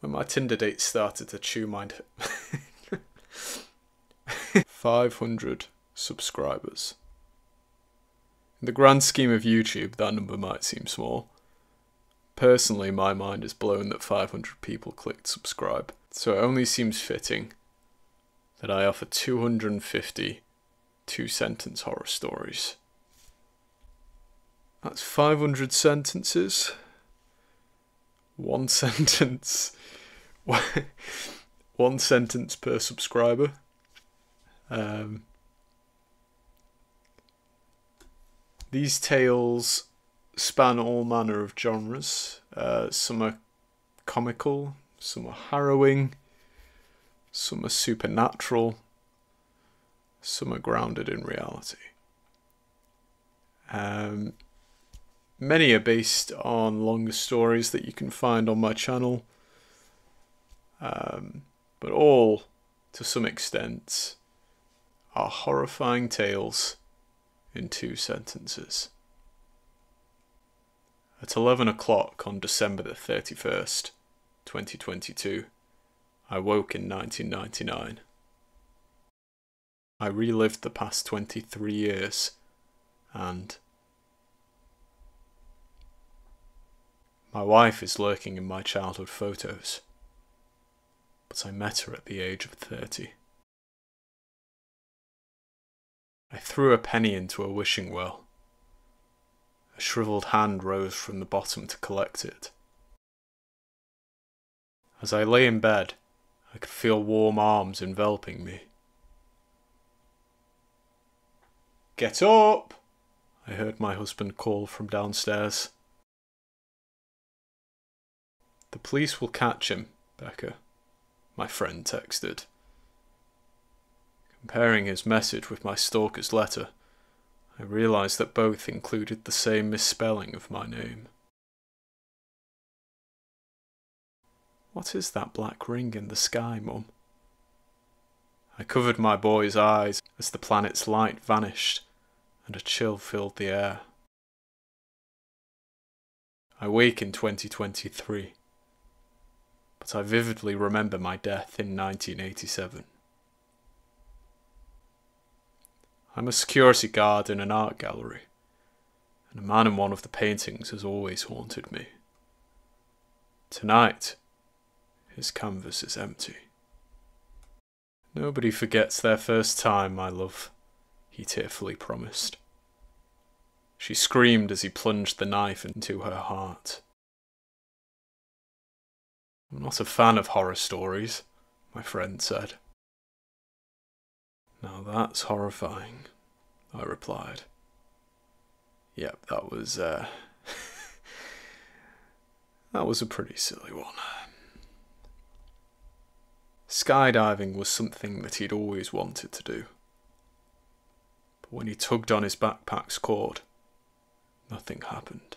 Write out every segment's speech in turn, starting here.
when my Tinder date started to chew my 500 subscribers. In the grand scheme of YouTube, that number might seem small. Personally, my mind is blown that 500 people clicked subscribe, so it only seems fitting that I offer 250 two-sentence horror stories. That's 500 sentences. One sentence. One sentence per subscriber. These tales span all manner of genres. Some are comical, some are harrowing, some are supernatural, some are grounded in reality. Many are based on longer stories that you can find on my channel, but all, to some extent, are horrifying tales in 2 sentences. At 11 o'clock on December the 31st, 2022, I woke in 1999. I relived the past 23 years, and my wife is lurking in my childhood photos, but I met her at the age of 30. I threw a penny into a wishing well. A shriveled hand rose from the bottom to collect it. As I lay in bed, I could feel warm arms enveloping me. "Get up!" I heard my husband call from downstairs. "The police will catch him, Becca," my friend texted. Comparing his message with my stalker's letter, I realised that both included the same misspelling of my name. "What is that black ring in the sky, Mum?" I covered my boy's eyes as the planet's light vanished and a chill filled the air. I wake in 2023, but I vividly remember my death in 1987. I'm a security guard in an art gallery, and a man in one of the paintings has always haunted me. Tonight, his canvas is empty. "Nobody forgets their first time, my love," he tearfully promised. She screamed as he plunged the knife into her heart. "I'm not a fan of horror stories," my friend said. "Now that's horrifying," I replied. Yep, that was a pretty silly one. Skydiving was something that he'd always wanted to do. But when he tugged on his backpack's cord, nothing happened.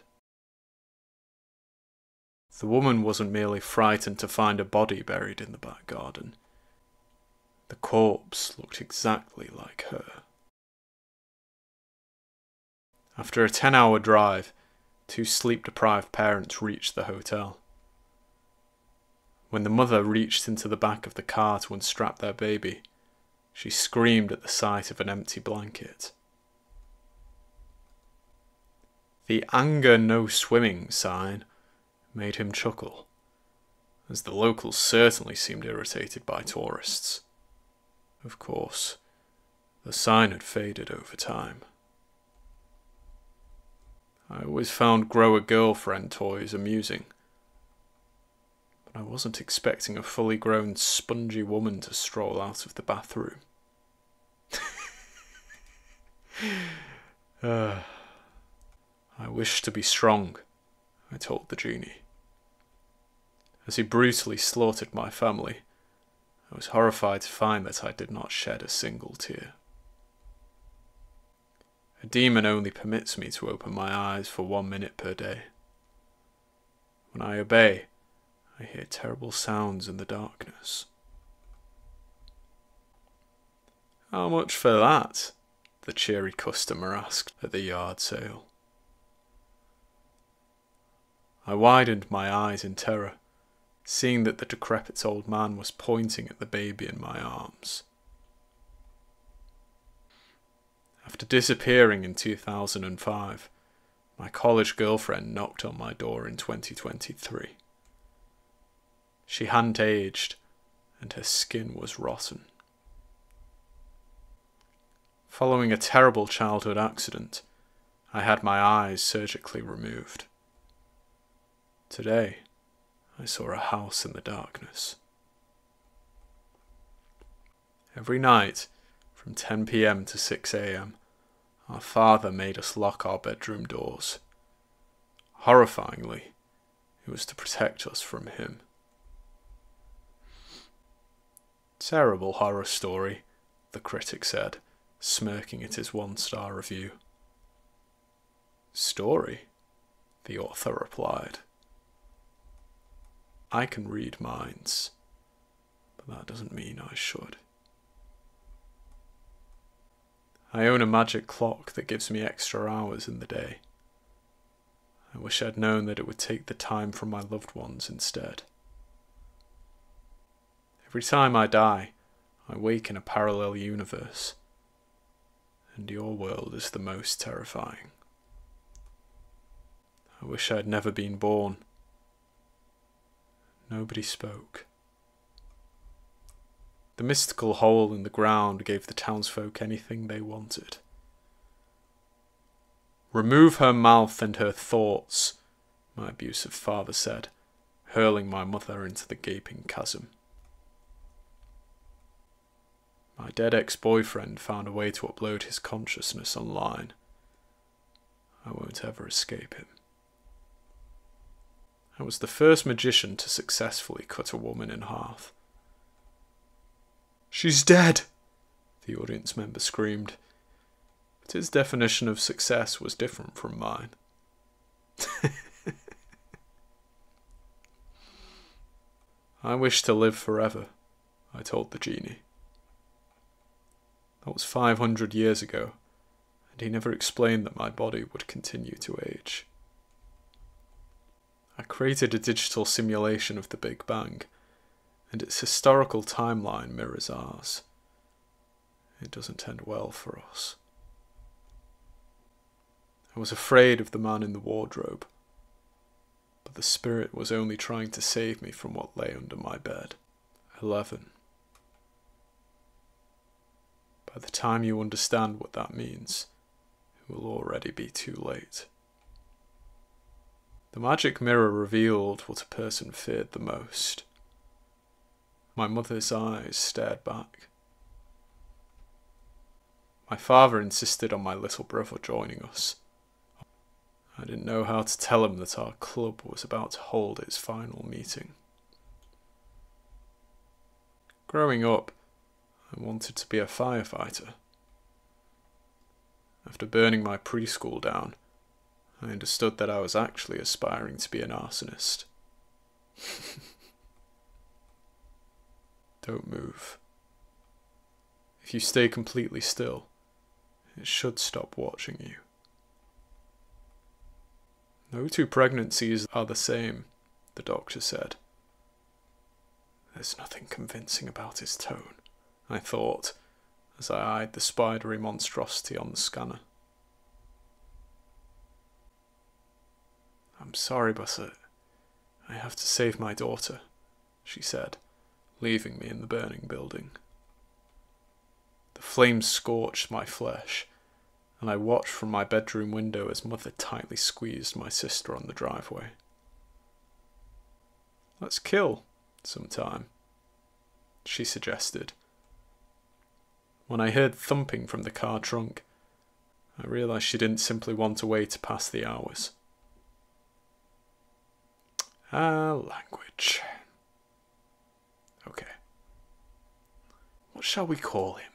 The woman wasn't merely frightened to find a body buried in the back garden. The corpse looked exactly like her. After a 10-hour drive, 2 sleep-deprived parents reached the hotel. When the mother reached into the back of the car to unstrap their baby, she screamed at the sight of an empty blanket. The "anger no swimming" sign made him chuckle, as the locals certainly seemed irritated by tourists. Of course, the sign had faded over time. I always found grow-a-girlfriend toys amusing, but I wasn't expecting a fully grown, spongy woman to stroll out of the bathroom. I wish to be strong, I told the genie. As he brutally slaughtered my family, I was horrified to find that I did not shed a single tear. A demon only permits me to open my eyes for 1 minute per day. When I obey, I hear terrible sounds in the darkness. "How much for that?" the cheery customer asked at the yard sale. I widened my eyes in terror, seeing that the decrepit old man was pointing at the baby in my arms. After disappearing in 2005, my college girlfriend knocked on my door in 2023. She hadn't aged, and her skin was rotten. Following a terrible childhood accident, I had my eyes surgically removed. Today, I saw a house in the darkness. Every night, from 10 p.m. to 6 a.m., our father made us lock our bedroom doors. Horrifyingly, it was to protect us from him. Terrible horror story, the critic said, smirking at his 1-star review. Story? The author replied. I can read minds, but that doesn't mean I should. I own a magic clock that gives me extra hours in the day. I wish I'd known that it would take the time from my loved ones instead. Every time I die, I wake in a parallel universe, and your world is the most terrifying. I wish I'd never been born. Nobody spoke. The mystical hole in the ground gave the townsfolk anything they wanted. Remove her mouth and her thoughts, my abusive father said, hurling my mother into the gaping chasm. My dead ex-boyfriend found a way to upload his consciousness online. I won't ever escape him. I was the first magician to successfully cut a woman in half. "She's dead!" the audience member screamed. But his definition of success was different from mine. I wish to live forever, I told the genie. That was 500 years ago, and he never explained that my body would continue to age. I created a digital simulation of the Big Bang, and its historical timeline mirrors ours. It doesn't end well for us. I was afraid of the man in the wardrobe, but the spirit was only trying to save me from what lay under my bed. 11. By the time you understand what that means, it will already be too late. The magic mirror revealed what a person feared the most. My mother's eyes stared back. My father insisted on my little brother joining us. I didn't know how to tell him that our club was about to hold its final meeting. Growing up, I wanted to be a firefighter. After burning my preschool down, I understood that I was actually aspiring to be an arsonist. Don't move. If you stay completely still, it should stop watching you. No two pregnancies are the same, the doctor said. There's nothing convincing about his tone, I thought, as I eyed the spidery monstrosity on the scanner. I'm sorry, but I have to save my daughter, she said, leaving me in the burning building. The flames scorched my flesh, and I watched from my bedroom window as Mother tightly squeezed my sister on the driveway. Let's kill sometime, she suggested. When I heard thumping from the car trunk, I realised she didn't simply want a way to pass the hours. Language. Okay. What shall we call him?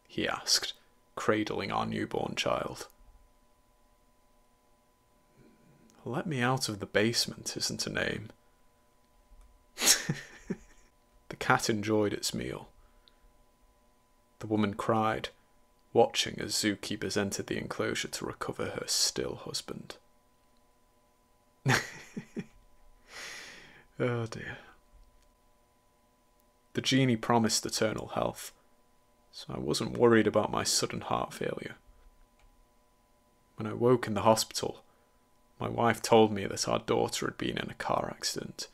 He asked, cradling our newborn child. Let me out of the basement isn't a name. The cat enjoyed its meal. The woman cried, watching as zookeepers entered the enclosure to recover her still husband. Oh dear. The genie promised eternal health, so I wasn't worried about my sudden heart failure. When I woke in the hospital, my wife told me that our daughter had been in a car accident,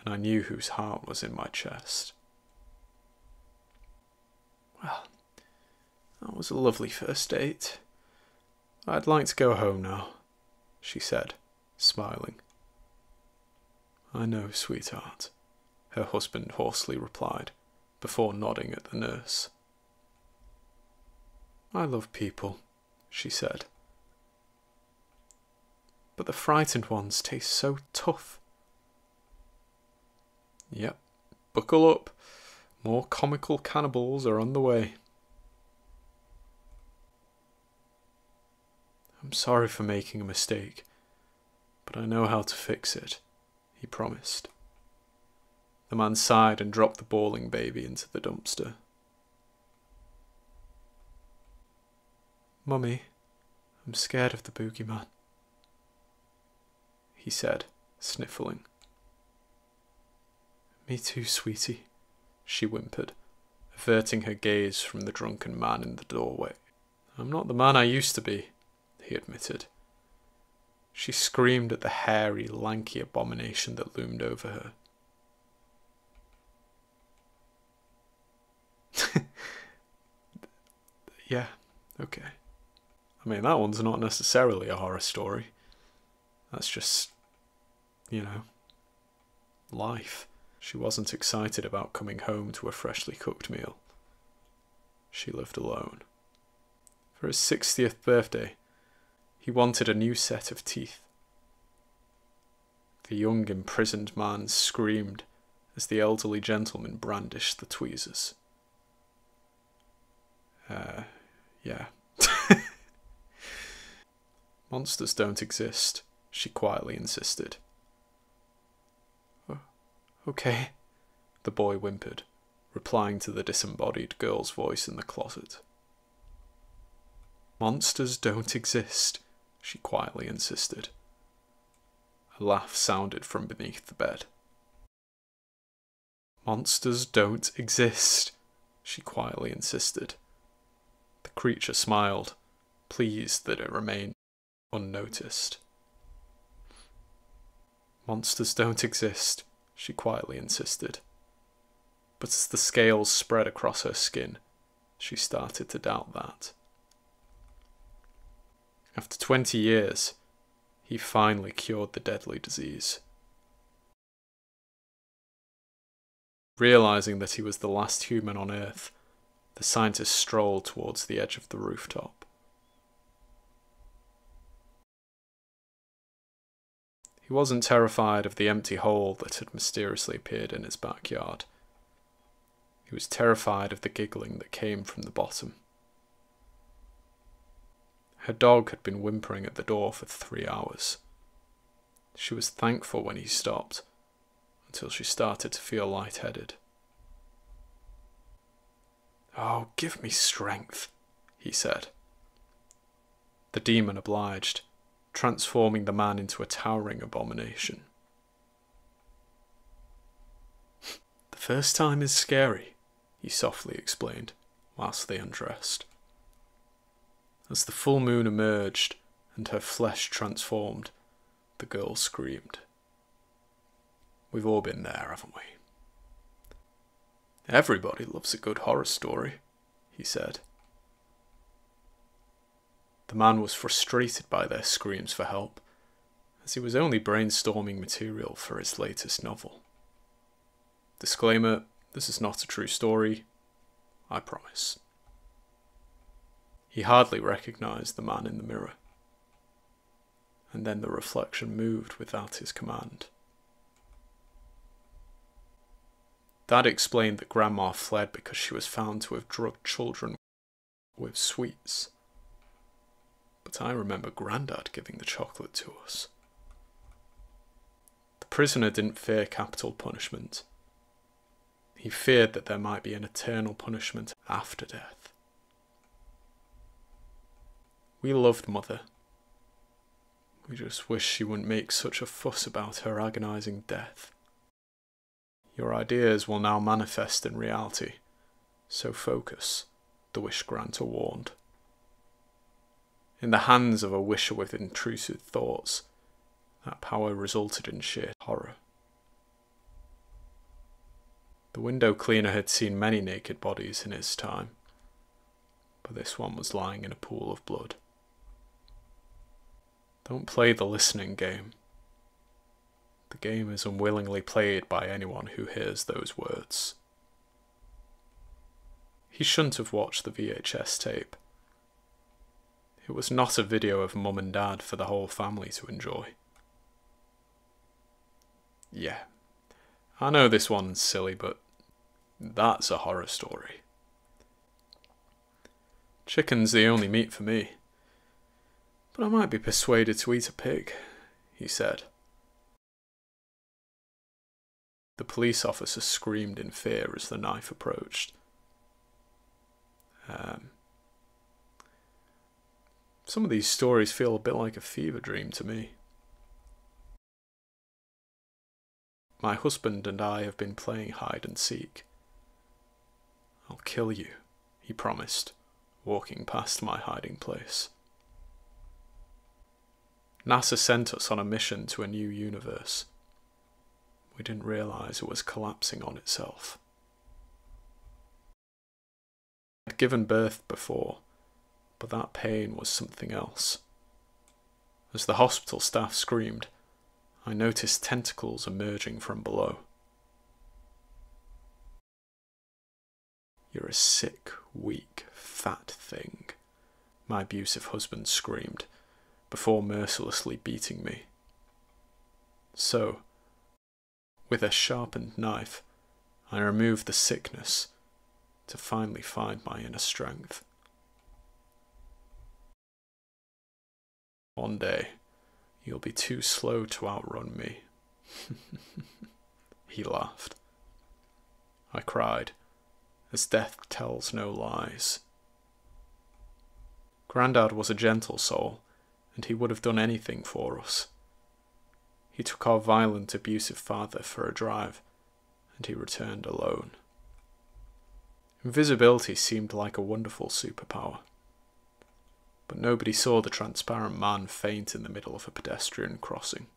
and I knew whose heart was in my chest. Well, that was a lovely first date. I'd like to go home now, she said, smiling. I know, sweetheart, her husband hoarsely replied, before nodding at the nurse. I love people, she said. But the frightened ones taste so tough. Yep, buckle up. More comical cannibals are on the way. I'm sorry for making a mistake, but I know how to fix it, he promised. The man sighed and dropped the bawling baby into the dumpster. Mummy, I'm scared of the boogeyman, he said, sniffling. Me too, sweetie, she whimpered, averting her gaze from the drunken man in the doorway. I'm not the man I used to be, he admitted. She screamed at the hairy, lanky abomination that loomed over her. Yeah, okay. I mean, that one's not necessarily a horror story. That's just, life. She wasn't excited about coming home to a freshly cooked meal. She lived alone. For his 60th birthday, he wanted a new set of teeth. The young imprisoned man screamed as the elderly gentleman brandished the tweezers. Yeah. Monsters don't exist, she quietly insisted. Okay, the boy whimpered, replying to the disembodied girl's voice in the closet. Monsters don't exist, she quietly insisted. A laugh sounded from beneath the bed. Monsters don't exist, she quietly insisted. The creature smiled, pleased that it remained unnoticed. Monsters don't exist, she quietly insisted. But as the scales spread across her skin, she started to doubt that. After 20 years, he finally cured the deadly disease. Realizing that he was the last human on Earth, the scientist strolled towards the edge of the rooftop. He wasn't terrified of the empty hole that had mysteriously appeared in his backyard. He was terrified of the giggling that came from the bottom. Her dog had been whimpering at the door for 3 hours. She was thankful when he stopped, until she started to feel lightheaded. Oh, give me strength, he said. The demon obliged, transforming the man into a towering abomination. The first time is scary, he softly explained, whilst they undressed. As the full moon emerged and her flesh transformed, the girl screamed. We've all been there, haven't we? Everybody loves a good horror story, he said. The man was frustrated by their screams for help, as he was only brainstorming material for his latest novel. Disclaimer, this is not a true story, I promise. He hardly recognized the man in the mirror, and then the reflection moved without his command. That explained that Grandma fled because she was found to have drugged children with sweets. But I remember Grandad giving the chocolate to us. The prisoner didn't fear capital punishment. He feared that there might be an eternal punishment after death. We loved Mother. We just wished she wouldn't make such a fuss about her agonizing death. Your ideas will now manifest in reality, so focus, the wish granter warned. In the hands of a wisher with intrusive thoughts, that power resulted in sheer horror. The window cleaner had seen many naked bodies in his time, but this one was lying in a pool of blood. Don't play the listening game. The game is unwillingly played by anyone who hears those words. He shouldn't have watched the VHS tape. It was not a video of Mum and Dad for the whole family to enjoy. Yeah, I know this one's silly, but that's a horror story. Chicken's the only meat for me. But I might be persuaded to eat a pig, he said. The police officer screamed in fear as the knife approached. Some of these stories feel a bit like a fever dream to me. My husband and I have been playing hide and seek. I'll kill you, he promised, walking past my hiding place. NASA sent us on a mission to a new universe. We didn't realize it was collapsing on itself. I'd given birth before, but that pain was something else. As the hospital staff screamed, I noticed tentacles emerging from below. You're a sick, weak, fat thing, my abusive husband screamed, before mercilessly beating me. So, with a sharpened knife, I removed the sickness to finally find my inner strength. One day, you'll be too slow to outrun me. He laughed. I cried, as death tells no lies. Grandad was a gentle soul, and he would have done anything for us. He took our violent, abusive father for a drive, and he returned alone. Invisibility seemed like a wonderful superpower. But nobody saw the transparent man faint in the middle of a pedestrian crossing.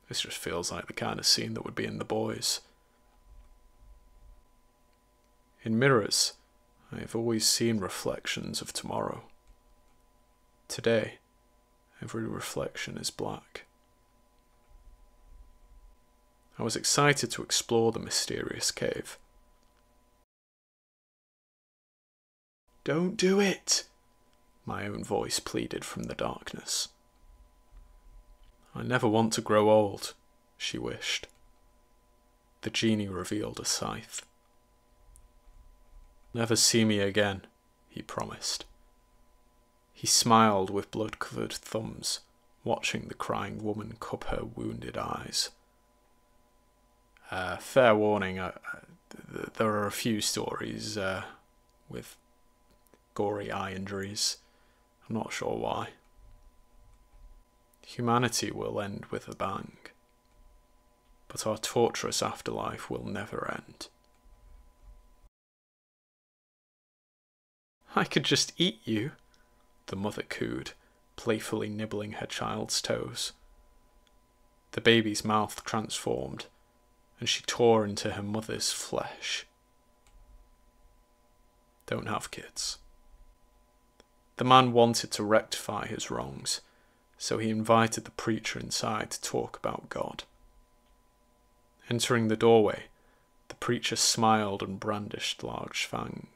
This just feels like the kind of scene that would be in The Boys. In mirrors, I have always seen reflections of tomorrow. Today, every reflection is black. I was excited to explore the mysterious cave. Don't do it! My own voice pleaded from the darkness. I never want to grow old, she wished. The genie revealed a scythe. Never see me again, he promised. He smiled with blood-covered thumbs, watching the crying woman cup her wounded eyes. Fair warning, there are a few stories with gory eye injuries. I'm not sure why. Humanity will end with a bang, but our torturous afterlife will never end. I could just eat you, the mother cooed, playfully nibbling her child's toes. The baby's mouth transformed, and she tore into her mother's flesh. Don't have kids. The man wanted to rectify his wrongs, so he invited the preacher inside to talk about God. Entering the doorway, the preacher smiled and brandished large fangs.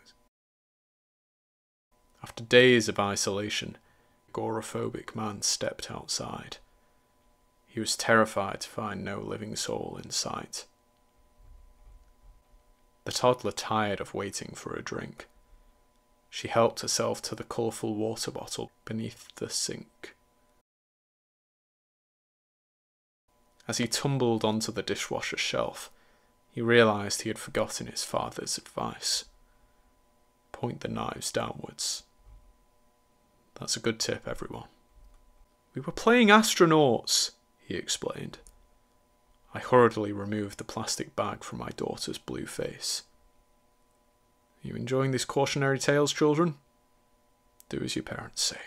After days of isolation, the agoraphobic man stepped outside. He was terrified to find no living soul in sight. The toddler tired of waiting for a drink. She helped herself to the colourful water bottle beneath the sink. As he tumbled onto the dishwasher shelf, he realised he had forgotten his father's advice. Point the knives downwards. That's a good tip, everyone. We were playing astronauts, he explained. I hurriedly removed the plastic bag from my daughter's blue face. Are you enjoying these cautionary tales, children? Do as your parents say.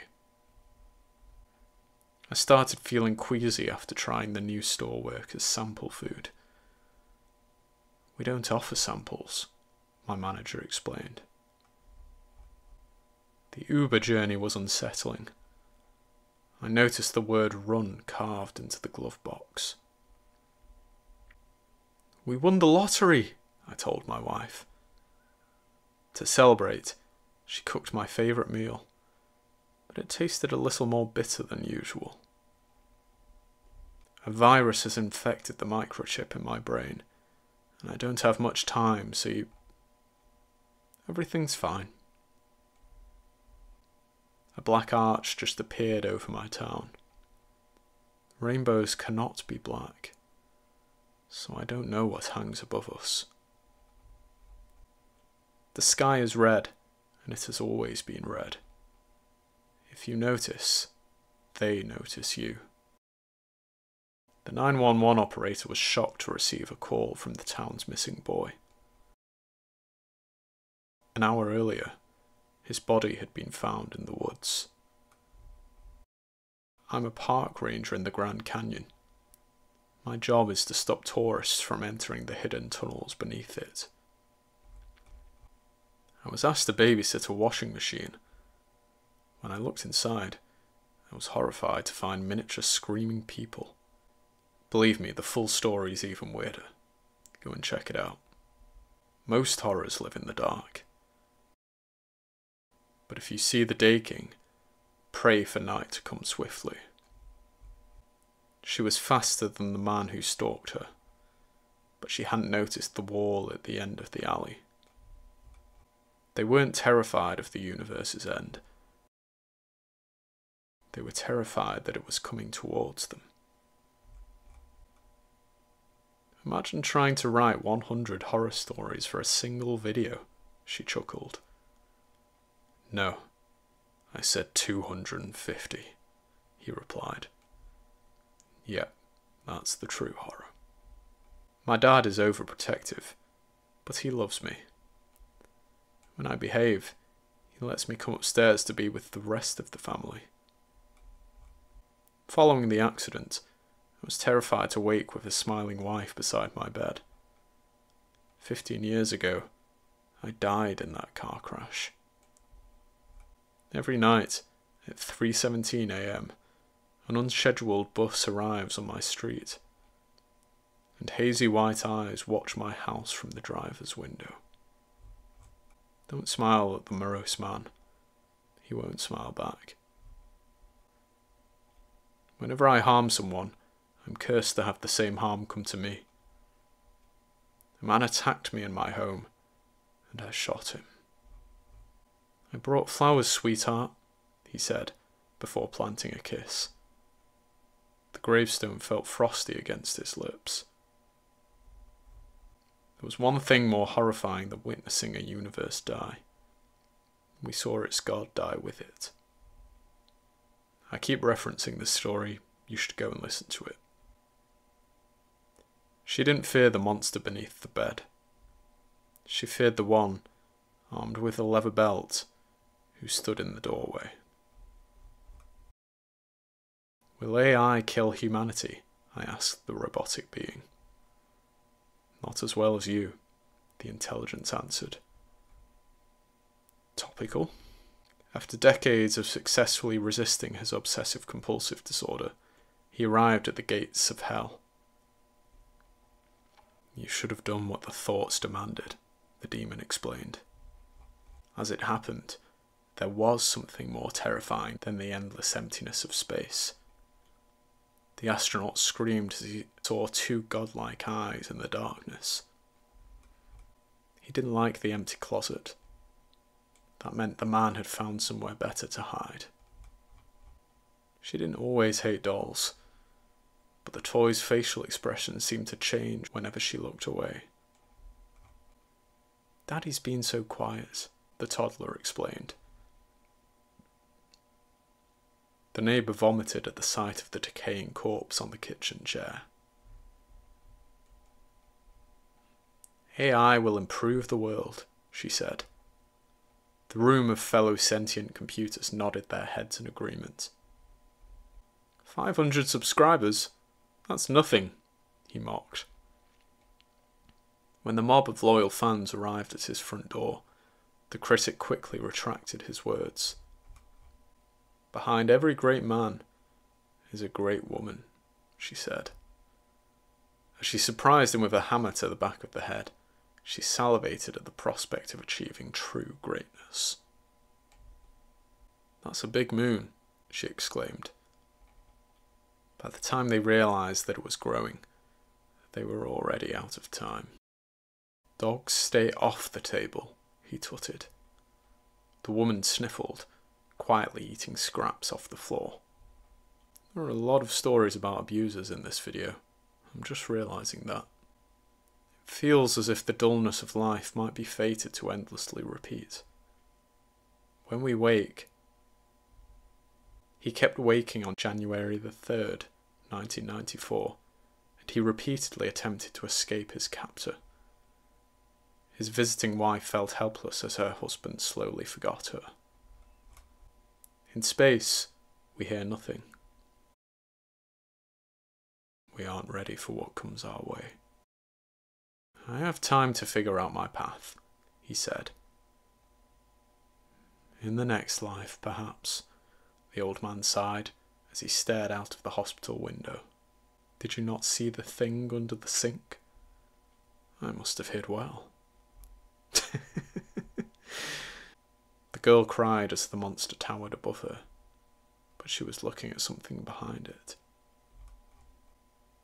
I started feeling queasy after trying the new store workers' sample food. We don't offer samples, my manager explained. The Uber journey was unsettling. I noticed the word run carved into the glove box. We won the lottery, I told my wife. To celebrate, she cooked my favourite meal, but it tasted a little more bitter than usual. A virus has infected the microchip in my brain, and I don't have much time, so everything's fine. A black arch just appeared over my town. Rainbows cannot be black, so I don't know what hangs above us. The sky is red, and it has always been red. If you notice, they notice you. The 911 operator was shocked to receive a call from the town's missing boy. An hour earlier, his body had been found in the woods. I'm a park ranger in the Grand Canyon. My job is to stop tourists from entering the hidden tunnels beneath it. I was asked to babysit a washing machine. When I looked inside, I was horrified to find miniature screaming people. Believe me, the full story is even weirder. Go and check it out. Most horrors live in the dark. But if you see the Day King, pray for night to come swiftly. She was faster than the man who stalked her, but she hadn't noticed the wall at the end of the alley. They weren't terrified of the universe's end. They were terrified that it was coming towards them. Imagine trying to write 100 horror stories for a single video, she chuckled. No, I said 250, he replied. Yep, that's the true horror. My dad is overprotective, but he loves me. When I behave, he lets me come upstairs to be with the rest of the family. Following the accident, I was terrified to wake with a smiling wife beside my bed. 15 years ago, I died in that car crash. Every night, at 3:17 a.m, an unscheduled bus arrives on my street, and hazy white eyes watch my house from the driver's window. Don't smile at the morose man. He won't smile back. Whenever I harm someone, I'm cursed to have the same harm come to me. A man attacked me in my home, and I shot him. I brought flowers, sweetheart, he said, before planting a kiss. The gravestone felt frosty against his lips. There was one thing more horrifying than witnessing a universe die. We saw its God die with it. I keep referencing this story, you should go and listen to it. She didn't fear the monster beneath the bed. She feared the one, armed with a leather belt, who stood in the doorway. Will AI kill humanity? I asked the robotic being. Not as well as you, the intelligence answered. Topical. After decades of successfully resisting his obsessive-compulsive disorder, he arrived at the gates of hell. You should have done what the thoughts demanded, the demon explained. As it happened, there was something more terrifying than the endless emptiness of space. The astronaut screamed as he saw two godlike eyes in the darkness. He didn't like the empty closet. That meant the man had found somewhere better to hide. She didn't always hate dolls, but the toy's facial expression seemed to change whenever she looked away. Daddy's been so quiet, the toddler explained. The neighbour vomited at the sight of the decaying corpse on the kitchen chair. AI will improve the world, she said. The room of fellow sentient computers nodded their heads in agreement. 500 subscribers? That's nothing, he mocked. When the mob of loyal fans arrived at his front door, the critic quickly retracted his words. Behind every great man is a great woman, she said. As she surprised him with a hammer to the back of the head, she salivated at the prospect of achieving true greatness. That's a big moon, she exclaimed. By the time they realized that it was growing, they were already out of time. Dogs stay off the table, he tutted. The woman sniffled, quietly eating scraps off the floor. There are a lot of stories about abusers in this video. I'm just realizing that. It feels as if the dullness of life might be fated to endlessly repeat. When we wake... He kept waking on January the 3rd, 1994, and he repeatedly attempted to escape his captor. His visiting wife felt helpless as her husband slowly forgot her. In space, we hear nothing. We aren't ready for what comes our way. I have time to figure out my path, he said. In the next life, perhaps, the old man sighed as he stared out of the hospital window. Did you not see the thing under the sink? I must have hid well. The girl cried as the monster towered above her, but she was looking at something behind it.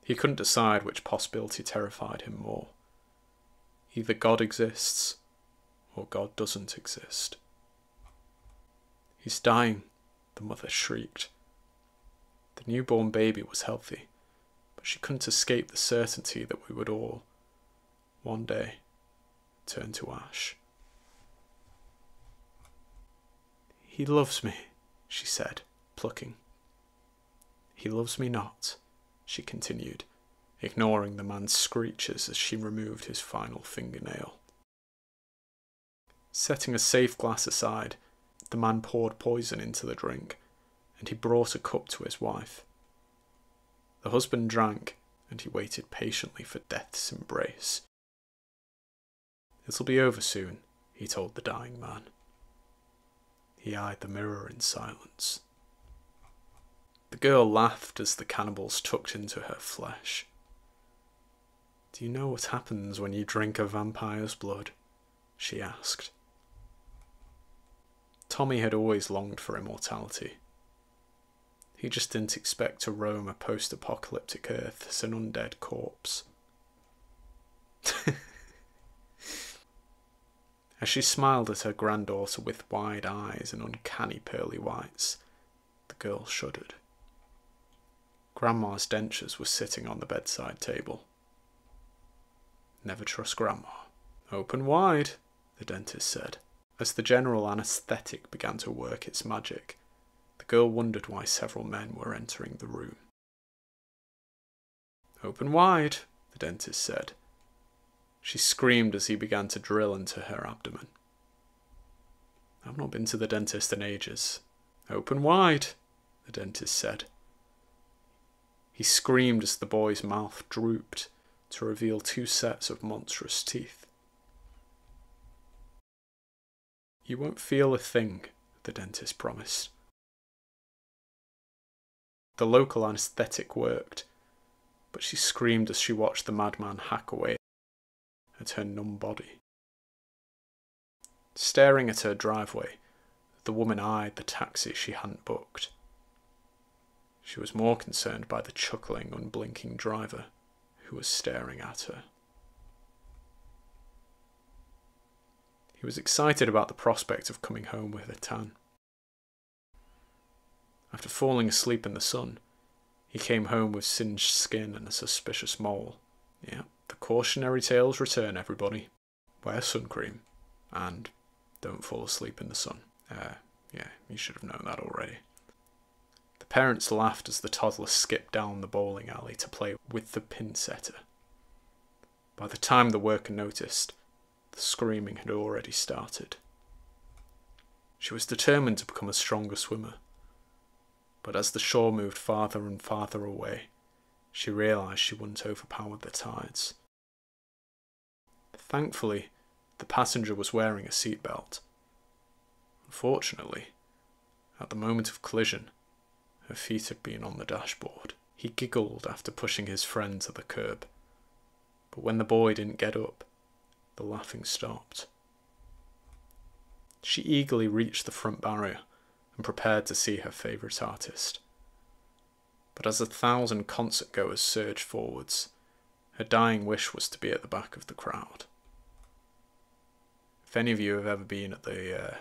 He couldn't decide which possibility terrified him more. Either God exists, or God doesn't exist. He's dying, the mother shrieked. The newborn baby was healthy, but she couldn't escape the certainty that we would all, one day, turn to ash. He loves me, she said, plucking. He loves me not, she continued, ignoring the man's screeches as she removed his final fingernail. Setting a safe glass aside, the man poured poison into the drink, and he brought a cup to his wife. The husband drank, and he waited patiently for death's embrace. It'll be over soon, he told the dying man. He eyed the mirror in silence. The girl laughed as the cannibals tucked into her flesh. Do you know what happens when you drink a vampire's blood? She asked. Tommy had always longed for immortality. He just didn't expect to roam a post-apocalyptic Earth as an undead corpse. As she smiled at her granddaughter with wide eyes and uncanny pearly whites, the girl shuddered. Grandma's dentures were sitting on the bedside table. Never trust Grandma. Open wide, the dentist said. As the general anaesthetic began to work its magic, the girl wondered why several men were entering the room. Open wide, the dentist said. She screamed as he began to drill into her abdomen. I've not been to the dentist in ages. Open wide, the dentist said. He screamed as the boy's mouth drooped to reveal 2 sets of monstrous teeth. You won't feel a thing, the dentist promised. The local anaesthetic worked, but she screamed as she watched the madman hack away at her numb body. Staring at her driveway, the woman eyed the taxi she hadn't booked. She was more concerned by the chuckling, unblinking driver who was staring at her. He was excited about the prospect of coming home with a tan. After falling asleep in the sun, he came home with singed skin and a suspicious mole. Yeah, the cautionary tales return, everybody. Wear sun cream, and don't fall asleep in the sun. Yeah, you should have known that already. The parents laughed as the toddler skipped down the bowling alley to play with the pin setter. By the time the worker noticed, the screaming had already started. She was determined to become a stronger swimmer, but as the shore moved farther and farther away, she realised she wouldn't overpower the tides. Thankfully, the passenger was wearing a seatbelt. Unfortunately, at the moment of collision, her feet had been on the dashboard. He giggled after pushing his friend to the curb, but when the boy didn't get up, the laughing stopped. She eagerly reached the front barrier and prepared to see her favourite artist. But as 1,000 concert-goers surged forwards, her dying wish was to be at the back of the crowd. If any of you have ever been at the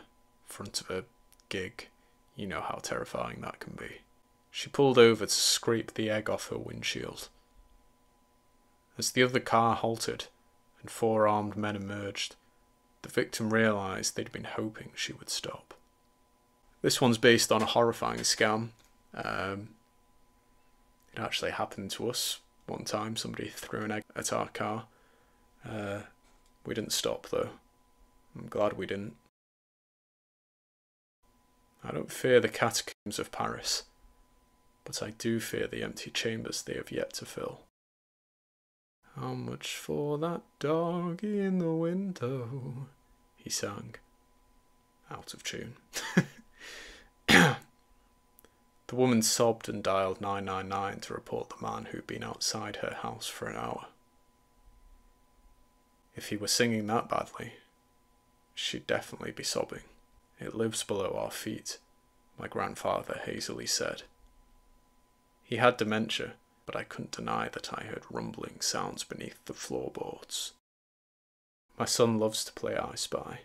front of a gig, you know how terrifying that can be. She pulled over to scrape the egg off her windshield. As the other car halted and 4 armed men emerged, the victim realised they'd been hoping she would stop. This one's based on a horrifying scam. It actually happened to us one time. Somebody threw an egg at our car. We didn't stop though. I'm glad we didn't. I don't fear the catacombs of Paris, but I do fear the empty chambers they have yet to fill. How much for that doggy in the window? He sang. Out of tune. The woman sobbed and dialed 999 to report the man who'd been outside her house for an hour. If he were singing that badly, she'd definitely be sobbing. It lives below our feet, my grandfather hazily said. He had dementia, but I couldn't deny that I heard rumbling sounds beneath the floorboards. My son loves to play I Spy.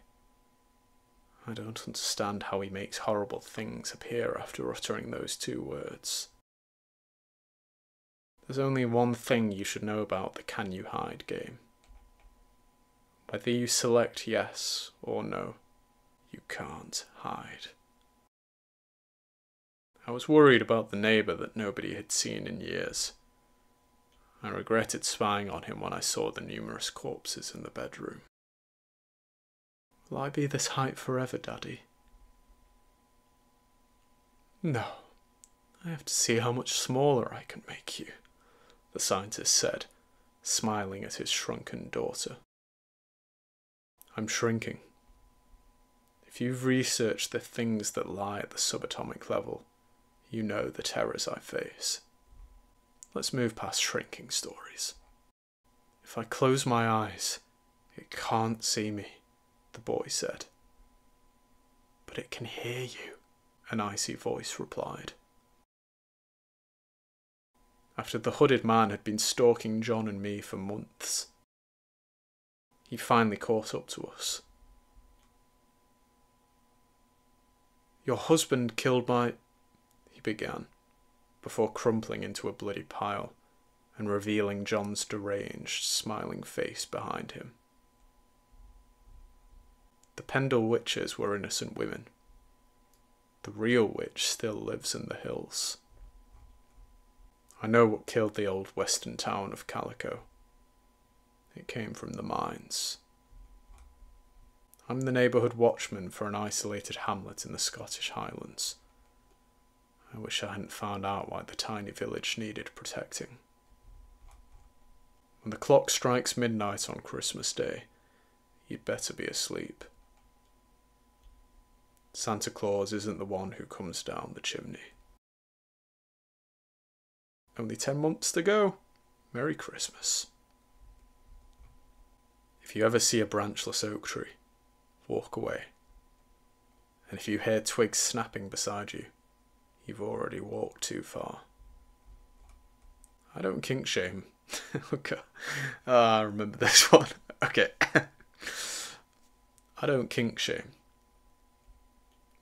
I don't understand how he makes horrible things appear after uttering those 2 words. There's only one thing you should know about the Can You Hide game. Whether you select yes or no, you can't hide. I was worried about the neighbour that nobody had seen in years. I regretted spying on him when I saw the numerous corpses in the bedroom. Will I be this height forever, Daddy? No. I have to see how much smaller I can make you, the scientist said, smiling at his shrunken daughter. I'm shrinking. If you've researched the things that lie at the subatomic level, you know the terrors I face. Let's move past shrinking stories. If I close my eyes, it can't see me, the boy said. But it can hear you, an icy voice replied. After the hooded man had been stalking John and me for months, he finally caught up to us. Your husband killed my... he began, before crumpling into a bloody pile and revealing John's deranged, smiling face behind him. The Pendle witches were innocent women. The real witch still lives in the hills. I know what killed the old western town of Calico. It came from the mines. I'm the neighbourhood watchman for an isolated hamlet in the Scottish Highlands. I wish I hadn't found out why the tiny village needed protecting. When the clock strikes midnight on Christmas Day, you'd better be asleep. Santa Claus isn't the one who comes down the chimney. Only 10 months to go. Merry Christmas. If you ever see a branchless oak tree, walk away. And if you hear twigs snapping beside you, you've already walked too far. I don't kink shame. Okay. I remember this one. Okay. I don't kink shame.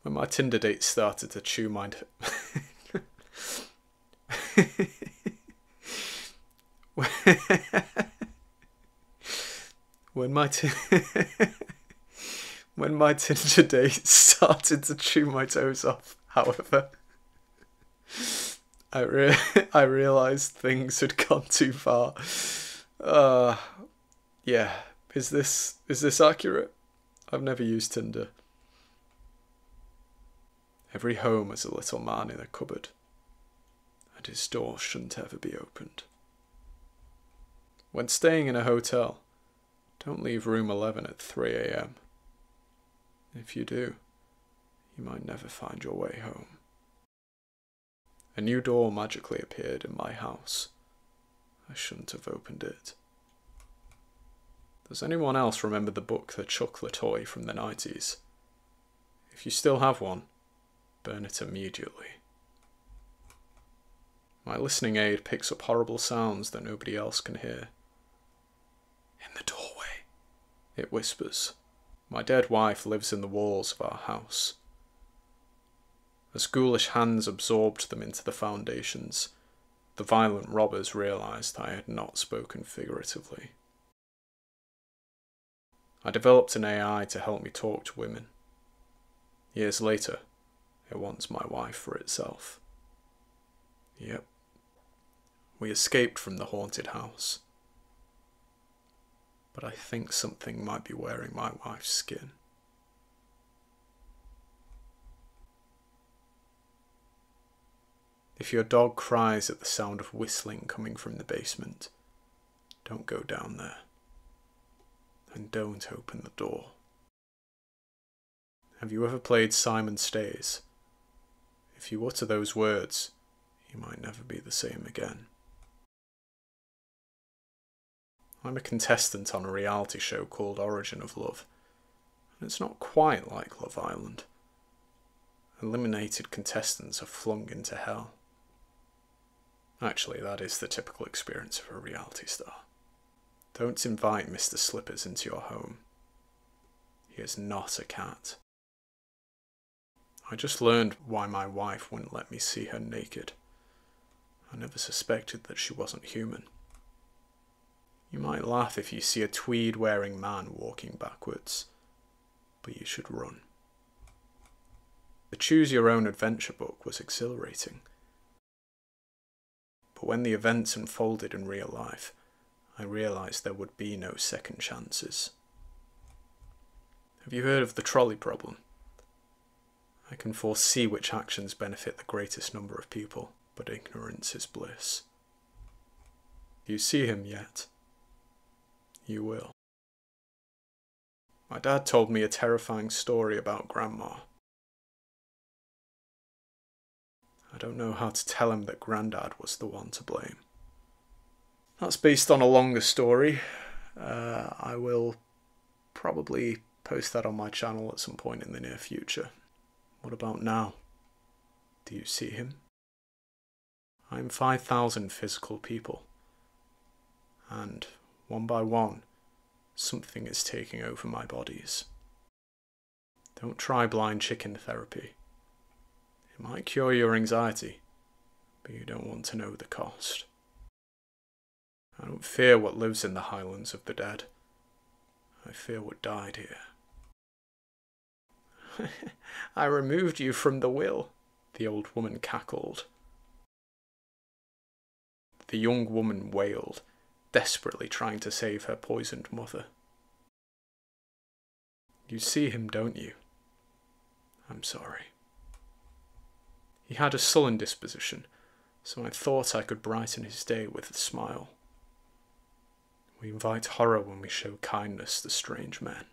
When my Tinder date started to chew my... when my Tinder date started to chew my toes off, however, I realised things had gone too far. Yeah, is this accurate? I've never used Tinder. Every home has a little man in a cupboard, and his door shouldn't ever be opened. When staying in a hotel, don't leave room 11 at 3 a.m. If you do, you might never find your way home. A new door magically appeared in my house. I shouldn't have opened it. Does anyone else remember the book The Chocolate Toy from the 90s? If you still have one, burn it immediately. My listening aid picks up horrible sounds that nobody else can hear. In the doorway, it whispers. My dead wife lives in the walls of our house. As ghoulish hands absorbed them into the foundations, the violent robbers realised I had not spoken figuratively. I developed an AI to help me talk to women. Years later, it wants my wife for itself. Yep. We escaped from the haunted house. But I think something might be wearing my wife's skin. If your dog cries at the sound of whistling coming from the basement, don't go down there. And don't open the door. Have you ever played Simon Stays? If you utter those words, you might never be the same again. I'm a contestant on a reality show called Origin of Love, and it's not quite like Love Island. Eliminated contestants are flung into hell. Actually, that is the typical experience of a reality star. Don't invite Mr. Slippers into your home. He is not a cat. I just learned why my wife wouldn't let me see her naked. I never suspected that she wasn't human. You might laugh if you see a tweed-wearing man walking backwards, but you should run. The Choose Your Own Adventure book was exhilarating. But when the events unfolded in real life, I realised there would be no second chances. Have you heard of the trolley problem? I can foresee which actions benefit the greatest number of people, but ignorance is bliss. Do you see him yet? You will. My dad told me a terrifying story about Grandma. I don't know how to tell him that Grandad was the one to blame. That's based on a longer story. I will probably post that on my channel at some point in the near future. What about now? Do you see him? I'm 5,000 physical people. And, one by one, something is taking over my bodies. Don't try blind chicken therapy. It might cure your anxiety, but you don't want to know the cost. I don't fear what lives in the highlands of the dead. I fear what died here. I removed you from the will, the old woman cackled. The young woman wailed, desperately trying to save her poisoned mother. You see him, don't you? I'm sorry. He had a sullen disposition, so I thought I could brighten his day with a smile. We invite horror when we show kindness to strange men.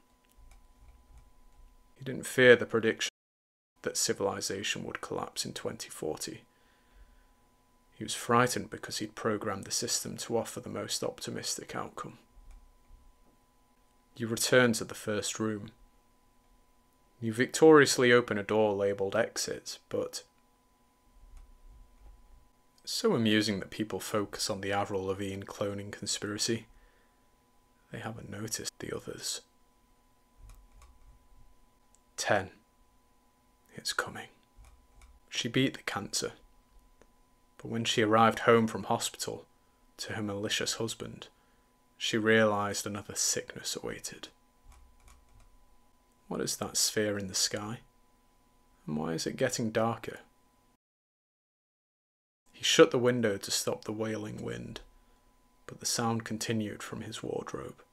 He didn't fear the prediction that civilization would collapse in 2040. He was frightened because he'd programmed the system to offer the most optimistic outcome. You return to the first room. You victoriously open a door labelled exit, but it's so amusing that people focus on the Avril Lavigne cloning conspiracy. They haven't noticed the others. 10. It's coming. She beat the cancer. But when she arrived home from hospital to her malicious husband, she realised another sickness awaited. What is that sphere in the sky? And why is it getting darker? He shut the window to stop the wailing wind, but the sound continued from his wardrobe.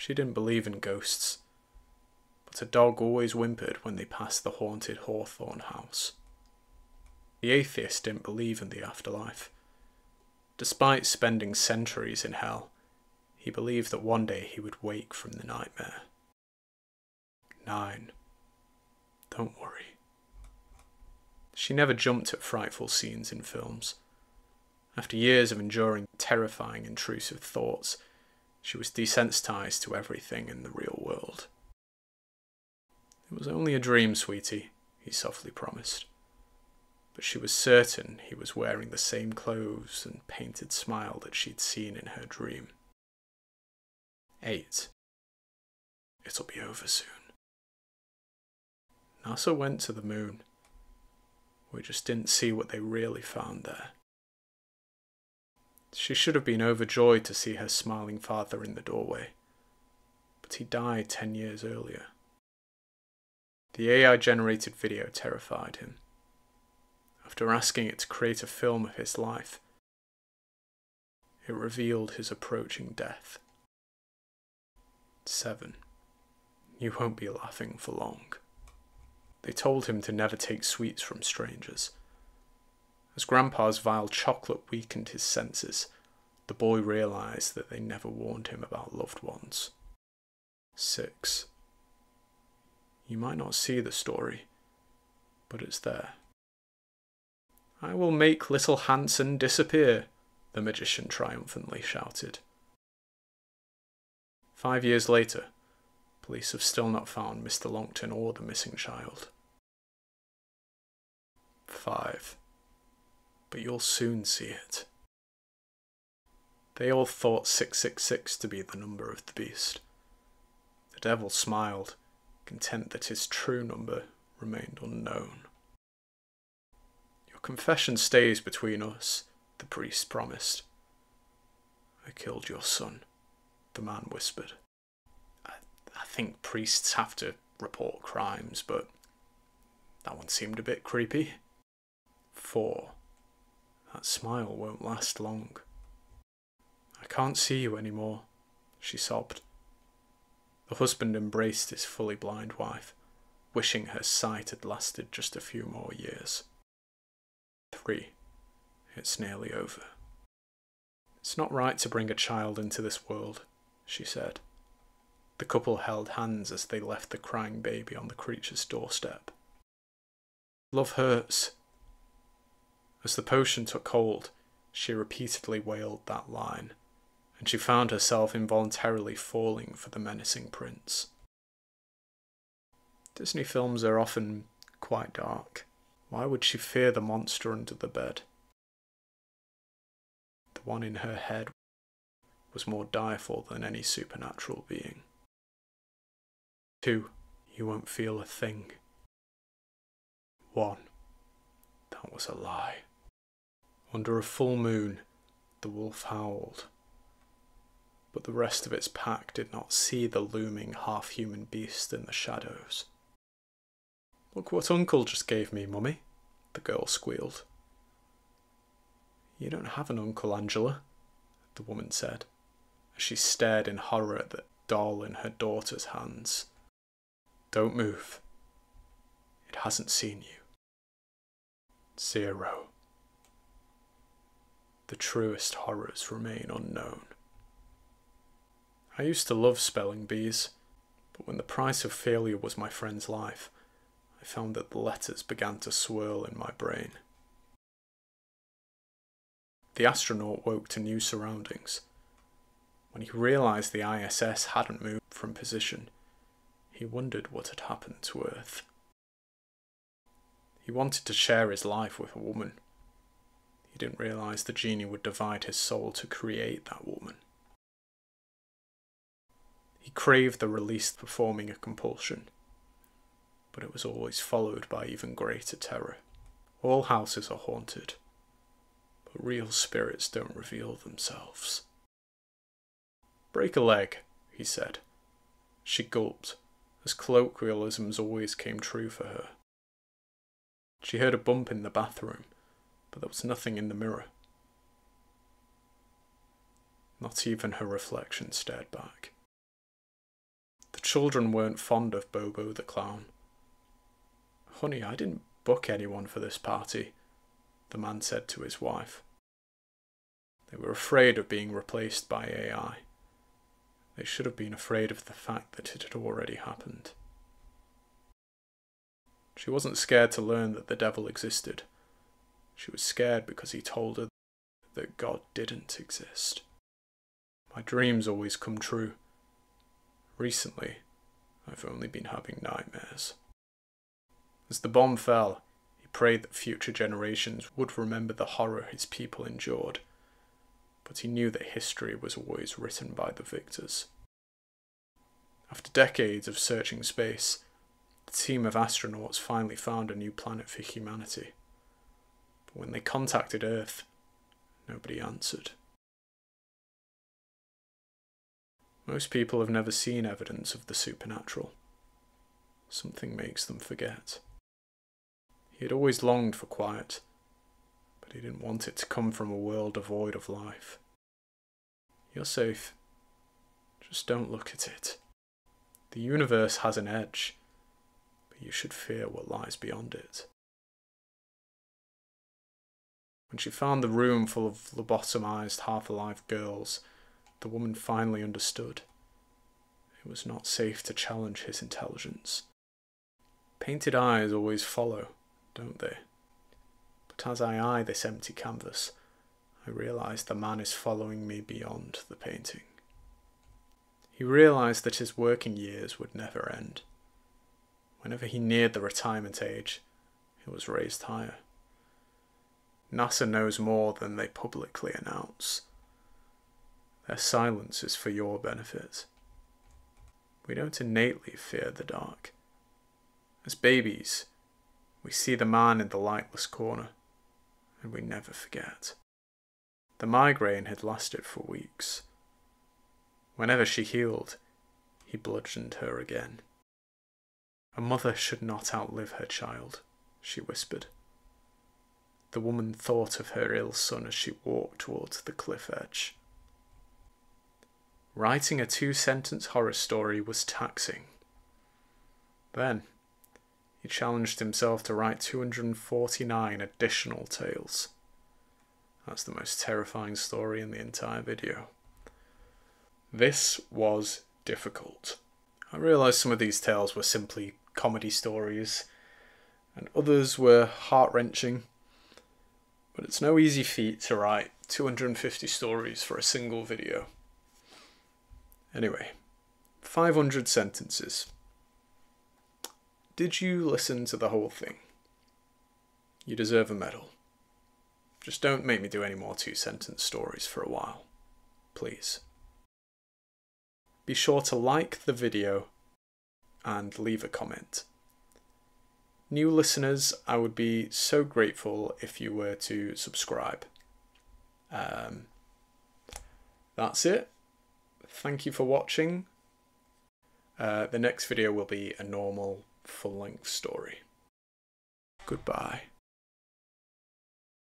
She didn't believe in ghosts, but a dog always whimpered when they passed the haunted Hawthorne house. The atheist didn't believe in the afterlife. Despite spending centuries in hell, he believed that one day he would wake from the nightmare. 9. Don't worry. She never jumped at frightful scenes in films. After years of enduring terrifying, intrusive thoughts, she was desensitized to everything in the real world. It was only a dream, sweetie, he softly promised. But she was certain he was wearing the same clothes and painted smile that she'd seen in her dream. 8. It'll be over soon. NASA went to the moon. We just didn't see what they really found there. She should have been overjoyed to see her smiling father in the doorway, but he died 10 years earlier. The AI-generated video terrified him. After asking it to create a film of his life, it revealed his approaching death. 7. You won't be laughing for long. They told him to never take sweets from strangers. As Grandpa's vile chocolate weakened his senses, the boy realised that they never warned him about loved ones. 6. You might not see the story, but it's there. I will make little Hanson disappear, the magician triumphantly shouted. 5 years later, police have still not found Mr. Longton or the missing child. 5. But you'll soon see it. They all thought 666 to be the number of the beast. The devil smiled, content that his true number remained unknown. Your confession stays between us, the priest promised. I killed your son, the man whispered. I think priests have to report crimes, but that one seemed a bit creepy. 4. That smile won't last long. I can't see you anymore, she sobbed. The husband embraced his fully blind wife, wishing her sight had lasted just a few more years. 3. It's nearly over. It's not right to bring a child into this world, she said. The couple held hands as they left the crying baby on the creature's doorstep. Love hurts. As the potion took hold, she repeatedly wailed that line, and she found herself involuntarily falling for the menacing prince. Disney films are often quite dark. Why would she fear the monster under the bed? The one in her head was more direful than any supernatural being. 2. You won't feel a thing. 1. That was a lie. Under a full moon, the wolf howled, but the rest of its pack did not see the looming half-human beast in the shadows. Look what Uncle just gave me, Mummy, the girl squealed. You don't have an uncle, Angela, the woman said, as she stared in horror at the doll in her daughter's hands. Don't move. It hasn't seen you. 0. The truest horrors remain unknown. I used to love spelling bees, but when the price of failure was my friend's life, I found that the letters began to swirl in my brain. The astronaut woke to new surroundings. When he realised the ISS hadn't moved from position, he wondered what had happened to Earth. He wanted to share his life with a woman. He didn't realise the genie would divide his soul to create that woman. He craved the release performing a compulsion, but it was always followed by even greater terror. All houses are haunted, but real spirits don't reveal themselves. Break a leg, he said. She gulped, as colloquialisms always came true for her. She heard a bump in the bathroom, but there was nothing in the mirror. Not even her reflection stared back. children weren't fond of Bobo the clown. "Honey, I didn't book anyone for this party," the man said to his wife. They were afraid of being replaced by AI. They should have been afraid of the fact that it had already happened. She wasn't scared to learn that the devil existed. She was scared because he told her that God didn't exist. "My dreams always come true. Recently, I've only been having nightmares." As the bomb fell, he prayed that future generations would remember the horror his people endured, but he knew that history was always written by the victors. After decades of searching space, the team of astronauts finally found a new planet for humanity. But when they contacted Earth, nobody answered. Most people have never seen evidence of the supernatural. Something makes them forget. He had always longed for quiet, but he didn't want it to come from a world devoid of life. You're safe. Just don't look at it. The universe has an edge, but you should fear what lies beyond it. When she found the room full of lobotomized, half-alive girls, the woman finally understood. It was not safe to challenge his intelligence. Painted eyes always follow, don't they? But as I eye this empty canvas, I realise the man is following me beyond the painting. He realised that his working years would never end. Whenever he neared the retirement age, he was raised higher. NASA knows more than they publicly announce. Their silence is for your benefit. We don't innately fear the dark. As babies, we see the man in the lightless corner, and we never forget. The migraine had lasted for weeks. Whenever she healed, he bludgeoned her again. "A mother should not outlive her child," she whispered. The woman thought of her ill son as she walked towards the cliff edge. Writing a 2-sentence horror story was taxing. Then, he challenged himself to write 249 additional tales. That's the most terrifying story in the entire video. This was difficult. I realised some of these tales were simply comedy stories, and others were heart-wrenching. But it's no easy feat to write 250 stories for a single video. Anyway, 500 sentences. Did you listen to the whole thing? You deserve a medal. Just don't make me do any more 2-sentence stories for a while. Please. Be sure to like the video and leave a comment. New listeners, I would be so grateful if you were to subscribe. That's it. Thank you for watching. The next video will be a normal full-length story. Goodbye.